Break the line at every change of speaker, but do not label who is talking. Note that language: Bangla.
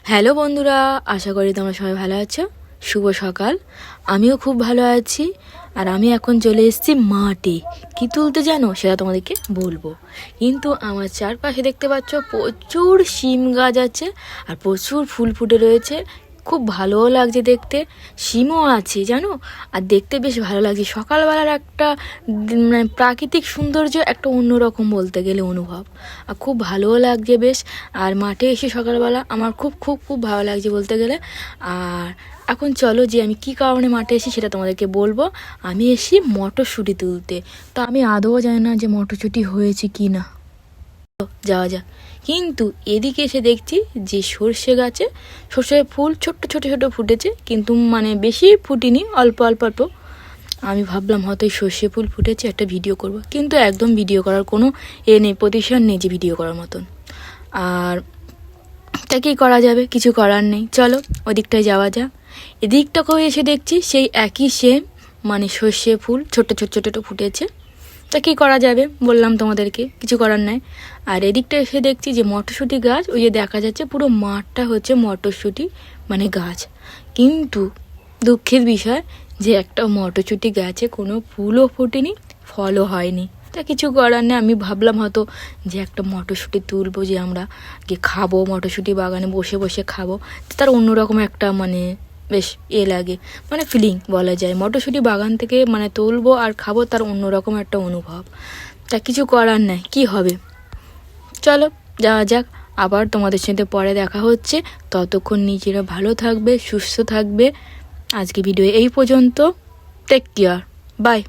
হ্যালো বন্ধুরা, আশা করি তোমরা সবাই ভালো আছো। শুভ সকাল। আমিও খুব ভালো আছি। আর আমি এখন চলে এসেছি মাঠে। কি তুলতে জানো সেটা তোমাদেরকে বলবো। কিন্তু আমার চারপাশে দেখতে পাচ্ছ প্রচুর শিম গাছ আছে আর প্রচুর ফুল ফুটে রয়েছে। খুব ভালোও লাগছে দেখতে। শিমও আছে জানো, আর দেখতে বেশ ভালো লাগছে। সকালবেলার একটা মানে প্রাকৃতিক সৌন্দর্য একটা অন্যরকম বলতে গেলে অনুভব, আর খুব ভালোও লাগছে বেশ। আর মাঠে এসে সকালবেলা আমার খুব খুব খুব ভালো লাগছে বলতে গেলে। আর এখন চলো যে আমি কি কারণে মাঠে এসি সেটা তোমাদেরকে বলবো। আমি এসি মটরশুঁটি তুলতে। তো আমি আদৌ জানি না যে মটরশুঁটি হয়েছে কি না, যাওয়া যাক। কিন্তু এদিকে এসে দেখছি যে সর্ষে গাছে সর্ষের ফুল ছোট্ট ছোট ছোট ফুটেছে, কিন্তু মানে বেশি ফুটিনি, অল্প অল্প অল্প। আমি ভাবলাম হয়তো এই সর্ষে ফুল ফুটেছে, একটা ভিডিও করব, কিন্তু একদম ভিডিও করার কোনো নেই, প্রতিষ্ঠান নেই যে ভিডিও করার মতন। আর তা কী করা যাবে, কিছু করার নেই। চলো ওদিকটায় যাওয়া যাক। এদিকটাকেও এসে দেখছি সেই একই সেম, মানে সর্ষে ফুল ছোট ছোট ছোট ছোট ফুটেছে। তা কী করা যাবে, বললাম তোমাদেরকে কিছু করার নাই। আর এদিকটা এসে দেখছি যে মটরশুঁটি গাছ, ওই যে দেখা যাচ্ছে পুরো মাঠটা হচ্ছে মটরশুঁটি মানে গাছ। কিন্তু দুঃখের বিষয় যে একটা মটরশুঁটি গাছে কোনো ফুলও ফোটেনি, ফলও হয়নি। তা কিছু করার নেই। আমি ভাবলাম হয়তো যে একটা মটরশুঁটি তুলবো, যে আমরা গিয়ে খাবো, মটরশুঁটি বাগানে বসে বসে খাবো। তার অন্যরকম একটা মানে বেশ লাগে, মানে ফিলিং বলা যায়। মটরশুঁটি বাগান থেকে মানে তুলবো আর খাবো, তার অন্যরকম একটা অনুভব। তা কিছু করার নাই, কি হবে। চলো যাওয়া যাক। আবার তোমাদের সাথে পরে দেখা হচ্ছে। ততক্ষণ নিজেরা ভালো থাকবে, সুস্থ থাকবে। আজকে ভিডিও এই পর্যন্ত। Take care, by.